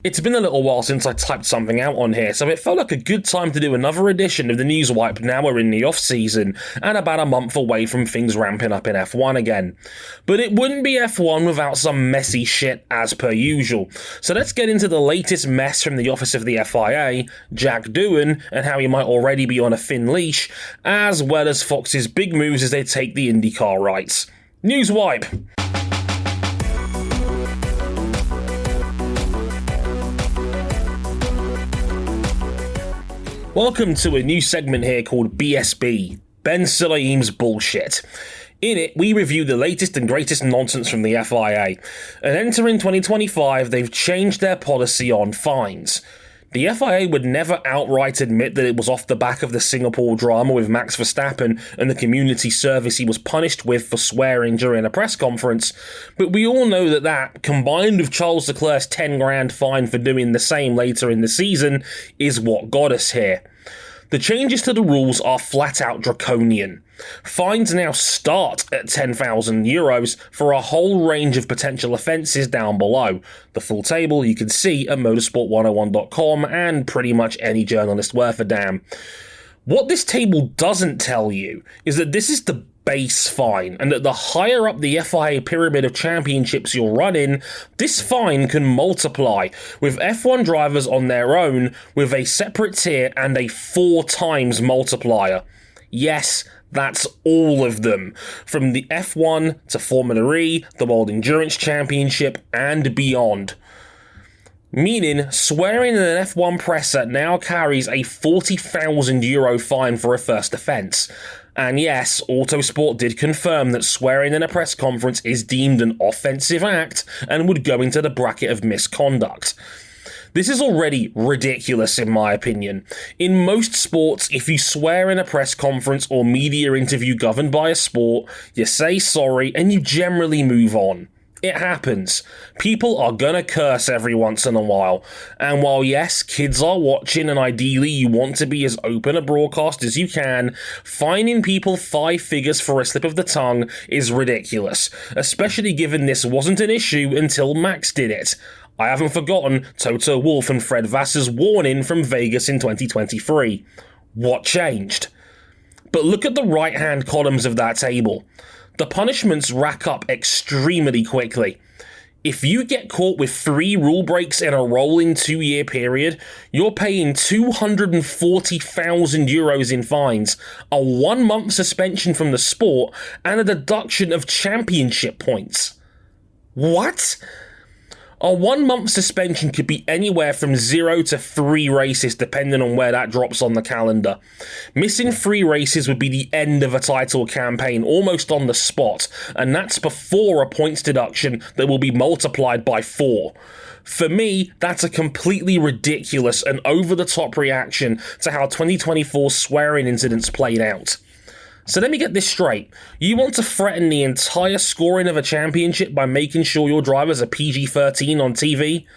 It's been a little while since I typed something out on here, so it felt like a good time to do another edition of the Newswipe now we're in the off-season, and about a month away from things ramping up in F1 again. But it wouldn't be F1 without some messy shit as per usual, so let's get into the latest mess from the office of the FIA, Jack Doohan, and how he might already be on a thin leash, as well as Fox's big moves as they take the IndyCar rights. Newswipe! Welcome to a new segment here called BSB, Ben Sulayem's Bullshit. In it, we review the latest and greatest nonsense from the FIA, and entering 2025, they've changed their policy on fines. The FIA would never outright admit that it was off the back of the Singapore drama with Max Verstappen and the community service he was punished with for swearing during a press conference, but we all know that, combined with Charles Leclerc's 10 grand fine for doing the same later in the season, is what got us here. The changes to the rules are flat out draconian. Fines now start at €10,000 for a whole range of potential offences down below. The full table you can see at motorsport101.com and pretty much any journalist worth a damn. What this table doesn't tell you is that this is the base fine, and that the higher up the FIA pyramid of championships you're running, this fine can multiply, with F1 drivers on their own with a separate tier and a 4 times multiplier. Yes, that's all of them, from the F1 to Formula E, the World Endurance Championship, and beyond. Meaning, swearing in an F1 presser now carries a €40,000 fine for a first offence. And yes, Autosport did confirm that swearing in a press conference is deemed an offensive act and would go into the bracket of misconduct. This is already ridiculous in my opinion. In most sports, if you swear in a press conference or media interview governed by a sport, you say sorry and you generally move on. It happens. People are gonna curse every once in a while. And while yes, kids are watching and ideally you want to be as open a broadcast as you can, fining people 5 figures for a slip of the tongue is ridiculous, especially given this wasn't an issue until Max did it. I haven't forgotten Toto Wolff and Fred Vassar's warning from Vegas in 2023. What changed? But look at the right-hand columns of that table. The punishments rack up extremely quickly. If you get caught with 3 rule breaks in a rolling 2-year period, you're paying €240,000 in fines, a 1-month suspension from the sport, and a deduction of championship points. What? A 1-month suspension could be anywhere from 0 to 3 races depending on where that drops on the calendar. Missing 3 races would be the end of a title campaign almost on the spot, and that's before a points deduction that will be multiplied by 4. For me, that's a completely ridiculous and over-the-top reaction to how 2024 swearing incidents played out. So let me get this straight. You want to threaten the entire scoring of a championship by making sure your drivers are PG-13 on TV?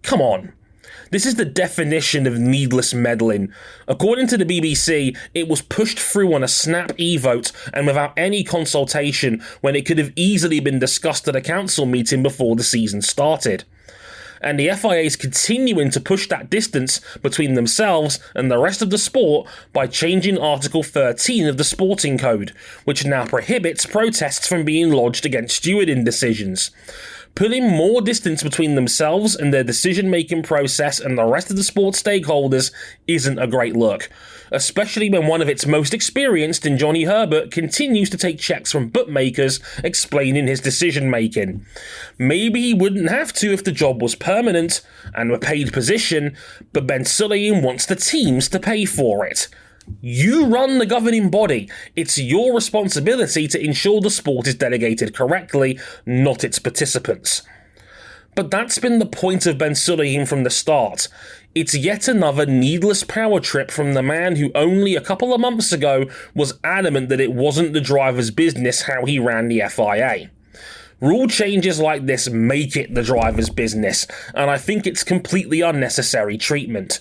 Come on. This is the definition of needless meddling. According to the BBC, it was pushed through on a snap e-vote and without any consultation when it could have easily been discussed at a council meeting before the season started. And the FIA is continuing to push that distance between themselves and the rest of the sport by changing Article 13 of the Sporting Code, which now prohibits protests from being lodged against stewarding decisions. Putting more distance between themselves and their decision-making process and the rest of the sport stakeholders isn't a great look, especially when one of its most experienced in Johnny Herbert continues to take checks from bookmakers explaining his decision-making. Maybe he wouldn't have to if the job was permanent and a paid position, but Ben Sulayem wants the teams to pay for it. You run the governing body. It's your responsibility to ensure the sport is delegated correctly, not its participants. But that's been the point of Ben Sulayem from the start. It's yet another needless power trip from the man who only a couple of months ago was adamant that it wasn't the driver's business how he ran the FIA. Rule changes like this make it the driver's business, and I think it's completely unnecessary treatment.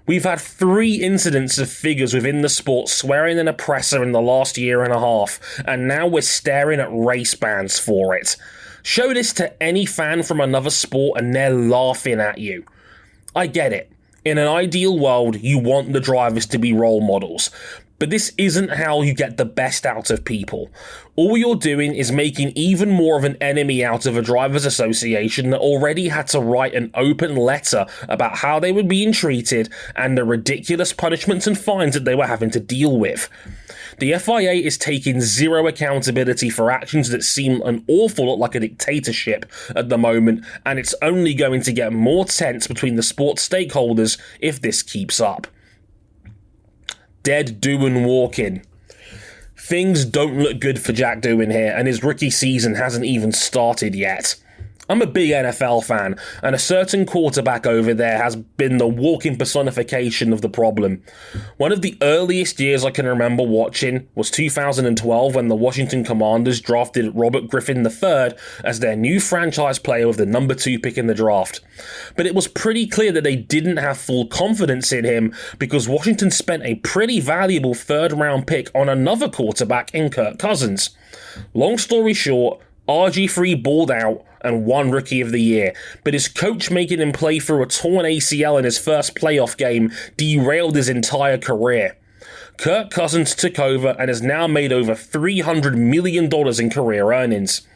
We've had 3 incidents of figures within the sport swearing in a presser in the last year and a half, and now we're staring at race bans for it. Show this to any fan from another sport and they're laughing at you. I get it. In an ideal world, you want the drivers to be role models. But this isn't how you get the best out of people. All you're doing is making even more of an enemy out of a drivers' association that already had to write an open letter about how they were being treated and the ridiculous punishments and fines that they were having to deal with. The FIA is taking zero accountability for actions that seem an awful lot like a dictatorship at the moment, and it's only going to get more tense between the sports stakeholders if this keeps up. Dead Doohan walking. Things don't look good for Jack Doohan here, and his rookie season hasn't even started yet. I'm a big NFL fan, and a certain quarterback over there has been the walking personification of the problem. One of the earliest years I can remember watching was 2012 when the Washington Commanders drafted Robert Griffin III as their new franchise player with the number 2 pick in the draft. But it was pretty clear that they didn't have full confidence in him because Washington spent a pretty valuable third-round pick on another quarterback in Kirk Cousins. Long story short, RG3 balled out and won Rookie of the Year, but his coach making him play through a torn ACL in his first playoff game derailed his entire career. Kirk Cousins took over and has now made over $300 million in career earnings.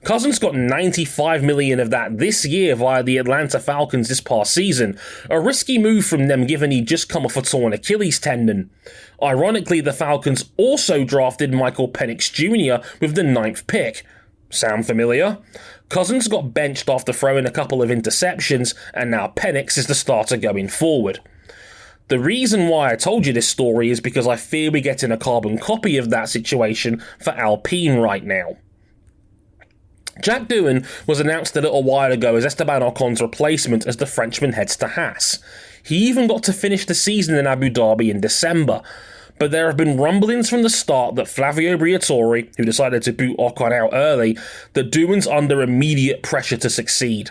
Cousins got $95 million of that this year via the Atlanta Falcons this past season, a risky move from them given he'd just come off a torn Achilles tendon. Ironically, the Falcons also drafted Michael Penix Jr. with the 9th pick. Sound familiar? Cousins got benched after throwing a couple of interceptions, and now Penix is the starter going forward. The reason why I told you this story is because I fear we're getting a carbon copy of that situation for Alpine right now. Jack Doohan was announced a little while ago as Esteban Ocon's replacement as the Frenchman heads to Haas. He even got to finish the season in Abu Dhabi in December. But there have been rumblings from the start that Flavio Briatore, who decided to boot Ocon out early, that Doohan's under immediate pressure to succeed.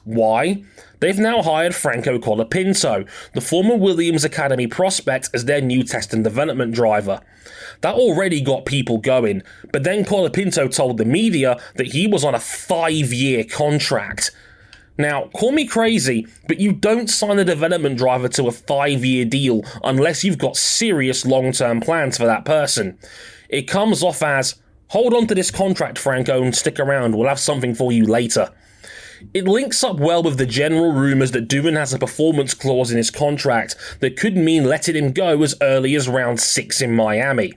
Why? They've now hired Franco Colapinto, the former Williams Academy prospect, as their new test and development driver. That already got people going, but then Colapinto told the media that he was on a 5-year contract. Now, call me crazy, but you don't sign a development driver to a 5-year deal unless you've got serious long-term plans for that person. It comes off as, hold on to this contract, Franco, and stick around, we'll have something for you later. It links up well with the general rumours that Doohan has a performance clause in his contract that could mean letting him go as early as round 6 in Miami.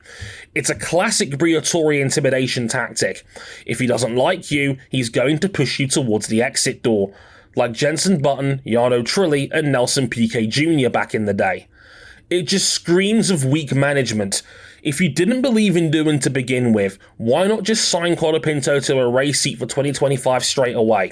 It's a classic Briatore intimidation tactic. If he doesn't like you, he's going to push you towards the exit door, like Jenson Button, Jarno Trulli, and Nelson Piquet Jr. back in the day. It just screams of weak management. If you didn't believe in Doohan to begin with, why not just sign Colapinto to a race seat for 2025 straight away?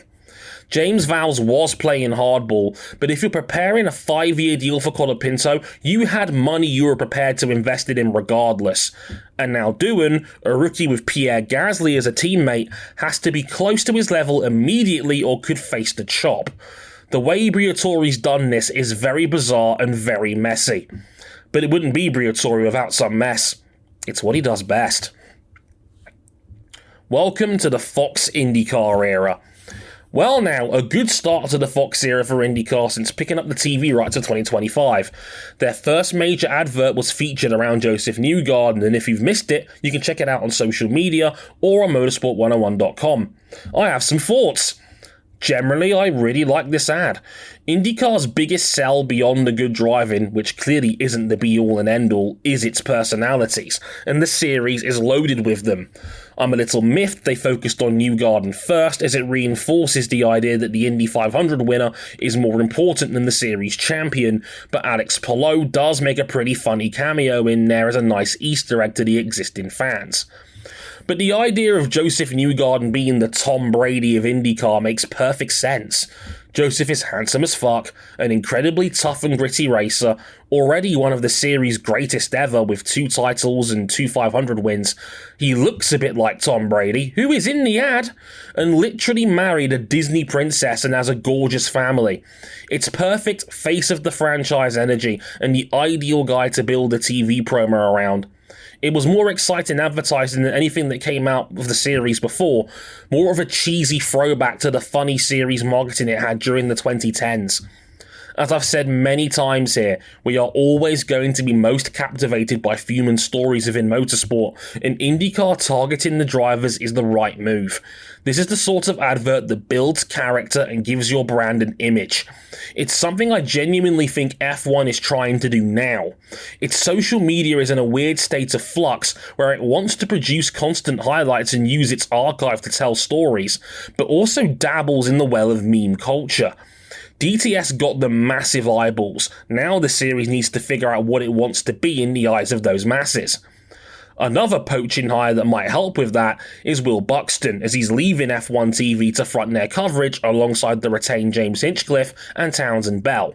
James Vowles was playing hardball, but if you're preparing a 5-year deal for Colapinto, you had money you were prepared to invest it in regardless. And now Doohan, a rookie with Pierre Gasly as a teammate, has to be close to his level immediately or could face the chop. The way Briatore's done this is very bizarre and very messy. But it wouldn't be Briatore without some mess. It's what he does best. Welcome to the Fox IndyCar era. Well now, a good start to the Fox era for IndyCar since picking up the TV rights of 2025. Their first major advert was featured around Joseph Newgarden, and if you've missed it, you can check it out on social media or on motorsport101.com. I have some thoughts. Generally, I really like this ad. IndyCar's biggest sell beyond the good driving, which clearly isn't the be-all and end-all, is its personalities, and the series is loaded with them. I'm a little miffed they focused on Newgarden first, as it reinforces the idea that the Indy 500 winner is more important than the series champion, but Alex Palou does make a pretty funny cameo in there as a nice Easter egg to the existing fans. But the idea of Joseph Newgarden being the Tom Brady of IndyCar makes perfect sense. Joseph is handsome as fuck, an incredibly tough and gritty racer, already one of the series' greatest ever with 2 titles and 2 500 wins. He looks a bit like Tom Brady, who is in the ad, and literally married a Disney princess and has a gorgeous family. It's perfect face of the franchise energy and the ideal guy to build a TV promo around. It was more exciting advertising than anything that came out of the series before, more of a cheesy throwback to the funny series marketing it had during the 2010s. As I've said many times here, we are always going to be most captivated by human stories within motorsport, and IndyCar targeting the drivers is the right move. This is the sort of advert that builds character and gives your brand an image. It's something I genuinely think F1 is trying to do now. Its social media is in a weird state of flux where it wants to produce constant highlights and use its archive to tell stories, but also dabbles in the well of meme culture. DTS got the massive eyeballs. Now the series needs to figure out what it wants to be in the eyes of those masses. Another poaching hire that might help with that is Will Buxton, as he's leaving F1 TV to front their coverage alongside the retained James Hinchcliffe and Townsend Bell.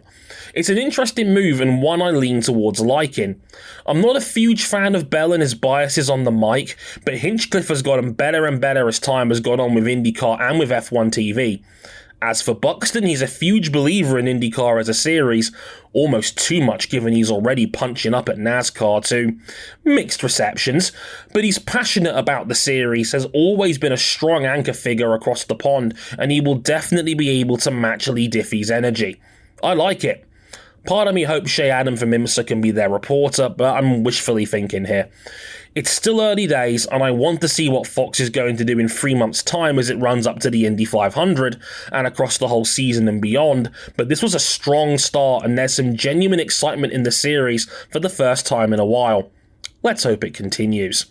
It's an interesting move and one I lean towards liking. I'm not a huge fan of Bell and his biases on the mic, but Hinchcliffe has gotten better and better as time has gone on with IndyCar and with F1 TV. As for Buxton, he's a huge believer in IndyCar as a series, almost too much given he's already punching up at NASCAR too. Mixed receptions, but he's passionate about the series, has always been a strong anchor figure across the pond, and he will definitely be able to match Lee Diffie's energy. I like it. Part of me hopes Shea Adam from IMSA can be their reporter, but I'm wishfully thinking here. It's still early days, and I want to see what Fox is going to do in 3 months' time as it runs up to the Indy 500 and across the whole season and beyond, but this was a strong start and there's some genuine excitement in the series for the first time in a while. Let's hope it continues.